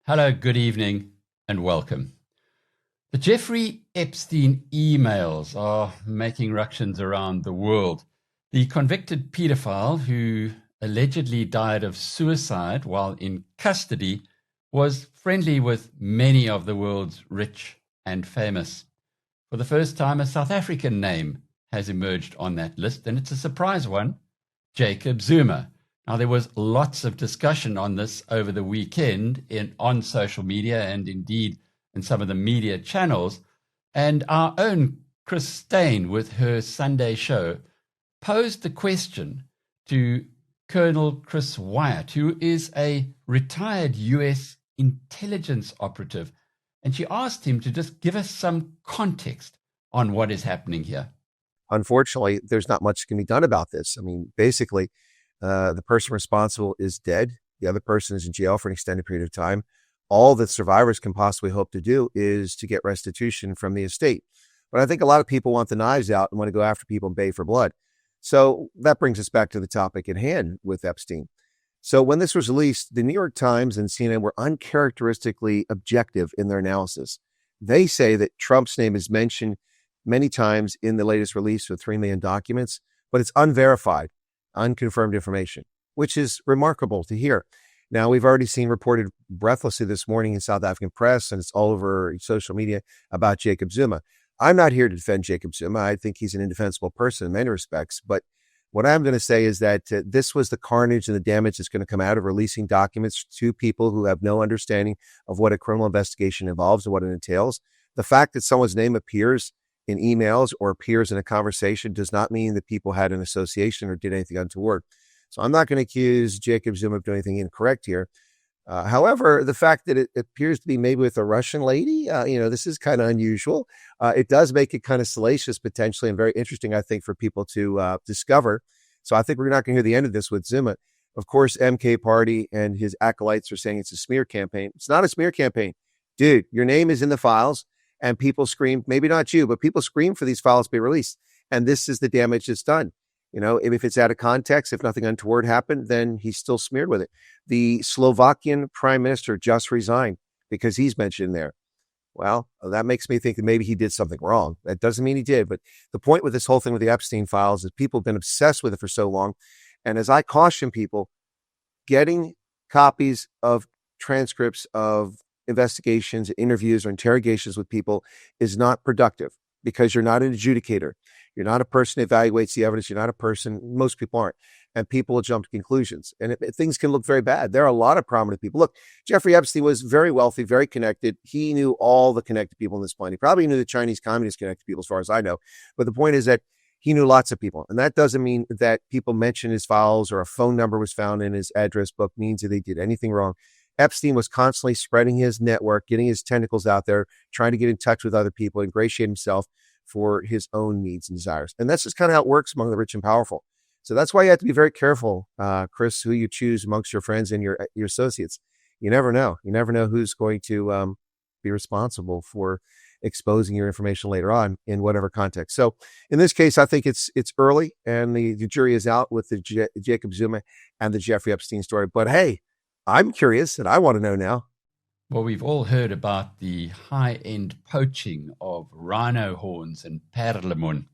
Hello, good evening, and welcome. The Jeffrey Epstein emails are making ructions around the world. The convicted paedophile who allegedly died of suicide while in custody was friendly with many of the world's rich and famous. For the first time, a South African name has emerged on that list, and it's a surprise one, Jacob Zuma. Now, there was lots of discussion on this over the weekend on social media and indeed in some of the media channels. And our own Chris Steyn, with her Sunday show, posed the question to Colonel Chris Wyatt, who is a retired US intelligence operative. And she asked him to just give us some context on what is happening here. Unfortunately, there's not much that can be done about this. I mean, basically, the person responsible is dead. The other person is in jail for an extended period of time. All that survivors can possibly hope to do is to get restitution from the estate. But I think a lot of people want the knives out and want to go after people and bay for blood. So that brings us back to the topic at hand with Epstein. So when this was released, the New York Times and CNN were uncharacteristically objective in their analysis. They say that Trump's name is mentioned many times in the latest release of 3 million documents, but it's unverified, unconfirmed information, which is remarkable to hear. Now, we've already seen reported breathlessly this morning in South African press, and it's all over social media about Jacob Zuma. I'm not here to defend Jacob Zuma. I think he's an indefensible person in many respects. But what I'm going to say is that this was the carnage and the damage that's going to come out of releasing documents to people who have no understanding of what a criminal investigation involves and what it entails. The fact that someone's name appears in emails or appears in a conversation does not mean that people had an association or did anything untoward. So I'm not going to accuse Jacob Zuma of doing anything incorrect here. However, the fact that it appears to be maybe with a Russian lady, this is kind of unusual. It does make it kind of salacious potentially and very interesting, I think, for people to discover. So I think we're not going to hear the end of this with Zuma. Of course, MK Party and his acolytes are saying it's a smear campaign. It's not a smear campaign. Dude, your name is in the files. And people scream, maybe not you, but people scream for these files to be released. And this is the damage that's done. If it's out of context, if nothing untoward happened, then he's still smeared with it. The Slovakian prime minister just resigned because he's mentioned there. Well, that makes me think that maybe he did something wrong. That doesn't mean he did. But the point with this whole thing with the Epstein files is people have been obsessed with it for so long. And as I caution people, getting copies of transcripts of investigations, interviews, or interrogations with people is not productive because you're not an adjudicator. You're not a person who evaluates the evidence. You're not a person, most people aren't. And people will jump to conclusions. And things can look very bad. There are a lot of prominent people. Look, Jeffrey Epstein was very wealthy, very connected. He knew all the connected people on this planet. He probably knew the Chinese communist connected people as far as I know. But the point is that he knew lots of people. And that doesn't mean that people mention his files or a phone number was found in his address book means that they did anything wrong. Epstein was constantly spreading his network, getting his tentacles out there, trying to get in touch with other people, ingratiate himself for his own needs and desires. And that's just kind of how it works among the rich and powerful. So that's why you have to be very careful, Chris, who you choose amongst your friends and your associates. You never know. You never know who's going to be responsible for exposing your information later on in whatever context. So in this case, I think it's early and the jury is out with the Jacob Zuma and the Jeffrey Epstein story. But hey, I'm curious and I want to know now. Well, we've all heard about the high-end poaching of rhino horns and perlemoen,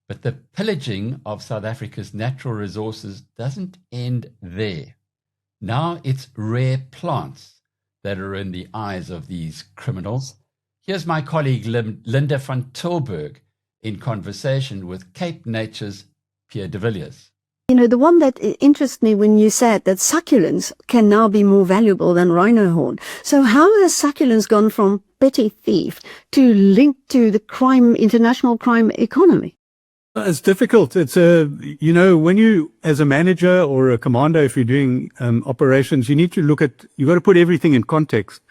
but the pillaging of South Africa's natural resources doesn't end there. Now it's rare plants that are in the eyes of these criminals. Here's my colleague Linda van Tilburg in conversation with CapeNature's Pierre de Villiers. The one that interests me when you said that succulents can now be more valuable than rhino horn. So how has succulents gone from petty thief to linked to the international crime economy? It's difficult. It's when you, as a manager or a commander, if you're doing operations, you got to put everything in context.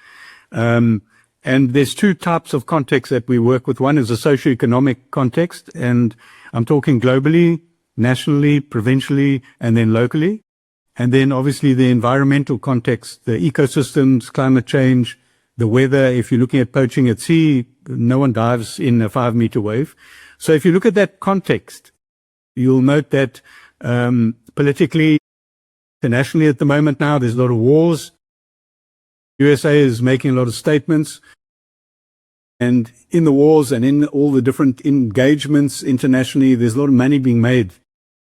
And there's 2 types of context that we work with. One is a socioeconomic context, and I'm talking globally, nationally, provincially, and then locally. And then obviously the environmental context, the ecosystems, climate change, the weather. If you're looking at poaching at sea, no one dives in a 5-meter wave. So if you look at that context, you'll note that politically, internationally at the moment now, there's a lot of wars. USA is making a lot of statements. And in the wars and in all the different engagements internationally, there's a lot of money being made.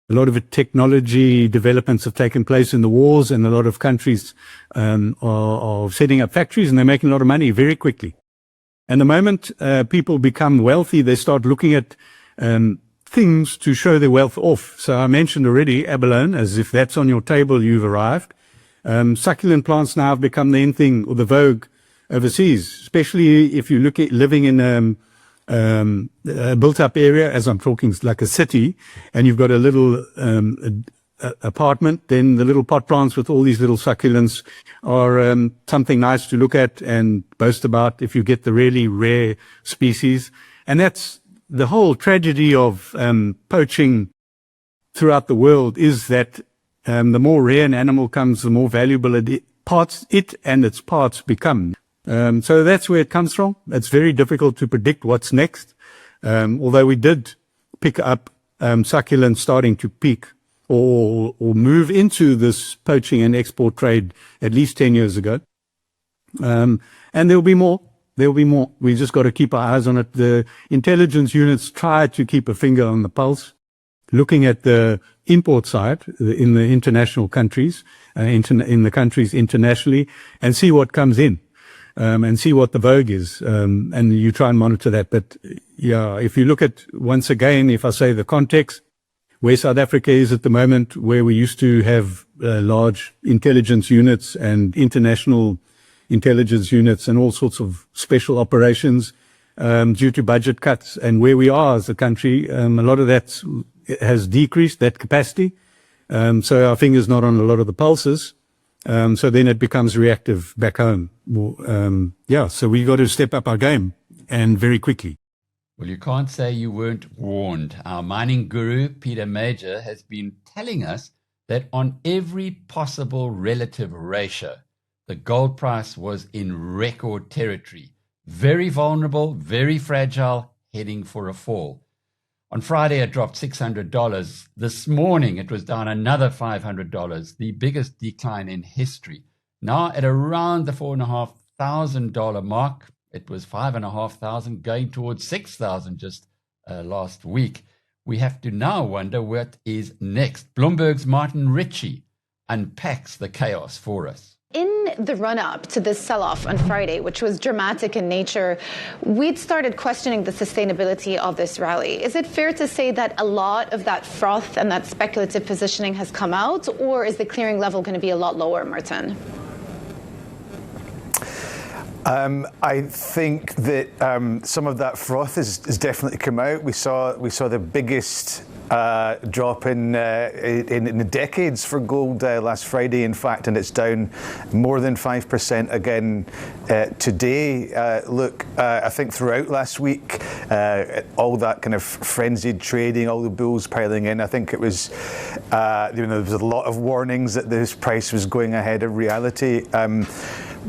A lot of technology developments have taken place in the wars, and a lot of countries are setting up factories, and they're making a lot of money very quickly. And the moment people become wealthy, they start looking at things to show their wealth off. So I mentioned already abalone, as if that's on your table, you've arrived. Succulent plants now have become the in thing, or the vogue overseas, especially if you look at living in a built-up area, as I'm talking like a city, and you've got a little apartment, then the little pot plants with all these little succulents are something nice to look at and boast about if you get the really rare species. And that's the whole tragedy of poaching throughout the world, is that the more rare an animal comes, the more valuable it and its parts become. So that's where it comes from. It's very difficult to predict what's next. Although we did pick up succulents starting to peak or move into this poaching and export trade at least 10 years ago. And there'll be more. There'll be more. We just got to keep our eyes on it. The intelligence units try to keep a finger on the pulse, looking at the import side in the international countries, in the countries internationally, and see what comes in. And see what the vogue is, and you try and monitor that. But yeah, if you look at, once again, if I say the context, where South Africa is at the moment, where we used to have large intelligence units and international intelligence units and all sorts of special operations, due to budget cuts, and where we are as a country, a lot of that has decreased, that capacity. So our finger's not on a lot of the pulses. So then it becomes reactive back home. So we got to step up our game, and very quickly. Well, you can't say you weren't warned. Our mining guru, Peter Major, has been telling us that on every possible relative ratio, the gold price was in record territory. Very vulnerable, very fragile, heading for a fall. On Friday, it dropped $600. This morning, it was down another $500, the biggest decline in history. Now at around the $4,500 mark, it was $5,500 going towards $6,000 just last week. We have to now wonder what is next. Bloomberg's Martin Ritchie unpacks the chaos for us. In the run-up to this sell-off on Friday, which was dramatic in nature, we'd started questioning the sustainability of this rally. Is it fair to say that a lot of that froth and that speculative positioning has come out, or is the clearing level going to be a lot lower, Martin? I think that some of that froth has definitely come out. We saw the biggest drop in the decades for gold last Friday, in fact, and it's down more than 5% again today. I think throughout last week, all that kind of frenzied trading, all the bulls piling in, I think it was, there was a lot of warnings that this price was going ahead of reality.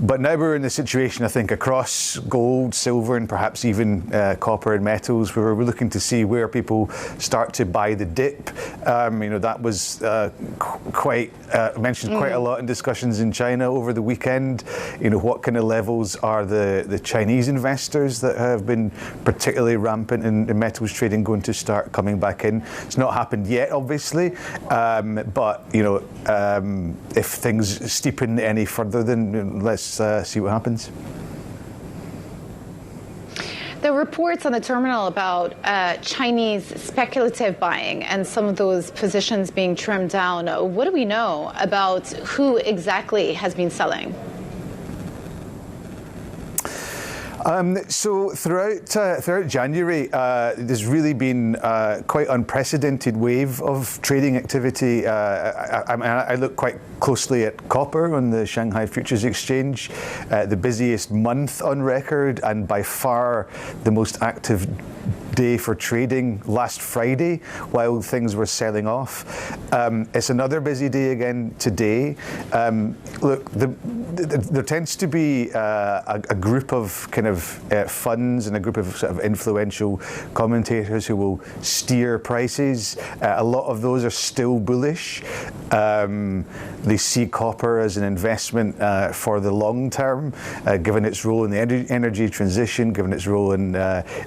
But now we're in the situation, I think, across gold, silver, and perhaps even copper and metals, where we're looking to see where people start to buy the dip. That was mentioned quite a lot in discussions in China over the weekend. What kind of levels are the Chinese investors that have been particularly rampant in metals trading going to start coming back in? It's not happened yet, obviously, but if things steepen any further, then let's see what happens. There were reports on the terminal about Chinese speculative buying and some of those positions being trimmed down. What do we know about who exactly has been selling? So throughout January, there's really been quite unprecedented wave of trading activity. I look quite closely at copper on the Shanghai Futures Exchange, the busiest month on record, and by far the most active day for trading last Friday while things were selling off. It's another busy day again today. Look, there tends to be a group of kind of funds and a group of sort of influential commentators who will steer prices. A lot of those are still bullish. They see copper as an investment for the long term, given its role in the energy transition, given its role in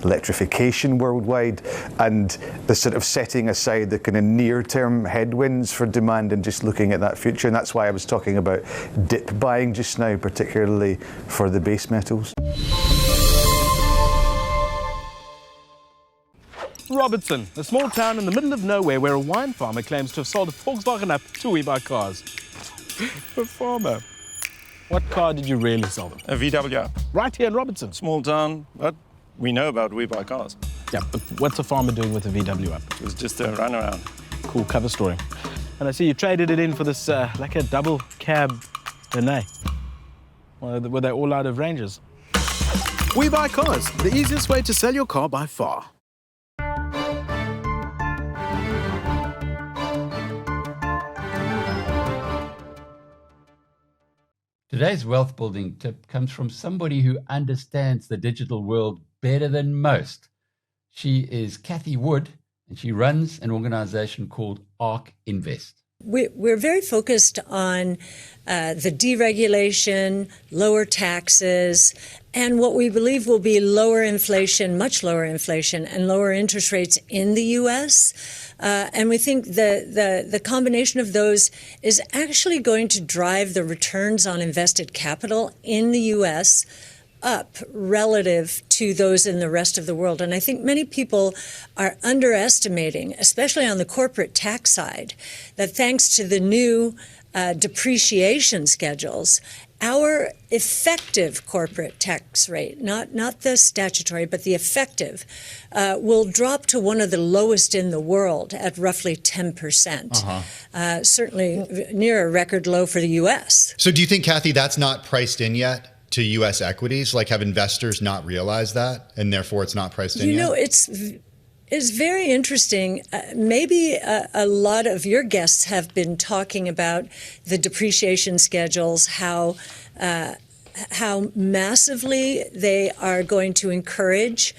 electrification worldwide, and the sort of setting aside the kind of near-term headwinds for demand and just looking at that future. And that's why I was talking about dip buying just now, particularly for the base metals. Robertson, a small town in the middle of nowhere where a wine farmer claims to have sold a Volkswagen Up to We Buy Cars. A farmer. What car did you really sell them? A VW Up. Right here in Robertson. Small town, but we know about We Buy Cars. Yeah, but what's a farmer doing with a VW Up? It was just a runaround. Cool cover story. And I see you traded it in for this, like a double cab Benay. Well, were they all out of ranges? We Buy Cars, the easiest way to sell your car by far. Today's wealth building tip comes from somebody who understands the digital world better than most. She is Cathie Wood, and she runs an organization called ARK Invest. We're very focused on the deregulation, lower taxes, and what we believe will be lower inflation, much lower inflation, and lower interest rates in the U.S. And we think the combination of those is actually going to drive the returns on invested capital in the U.S. up relative to those in the rest of the world. And I think many people are underestimating, especially on the corporate tax side, that thanks to the new depreciation schedules, our effective corporate tax rate, not the statutory, but the effective, will drop to one of the lowest in the world at roughly 10%. Certainly near a record low for the U.S. So do you think, Cathie, that's not priced in yet to U.S. equities? Like, have investors not realized that, and therefore it's not priced in yet? You know, it's very interesting. Maybe a lot of your guests have been talking about the depreciation schedules, how massively they are going to encourage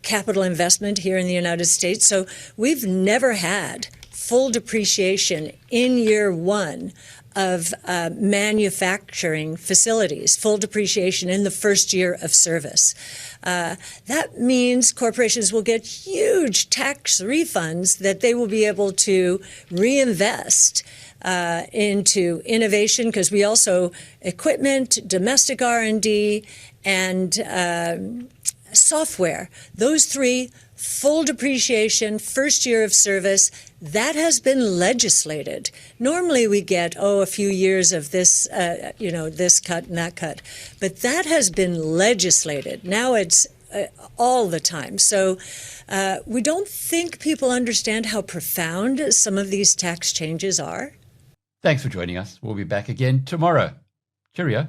capital investment here in the United States. So we've never had full depreciation in year one of manufacturing facilities, full depreciation in the first year of service. That means corporations will get huge tax refunds that they will be able to reinvest into innovation, because we also equipment, domestic R&D, and software. Those three, full depreciation, first year of service, that has been legislated. Normally we get, a few years of this, this cut and that cut. But that has been legislated. Now it's all the time. So we don't think people understand how profound some of these tax changes are. Thanks for joining us. We'll be back again tomorrow. Cheerio.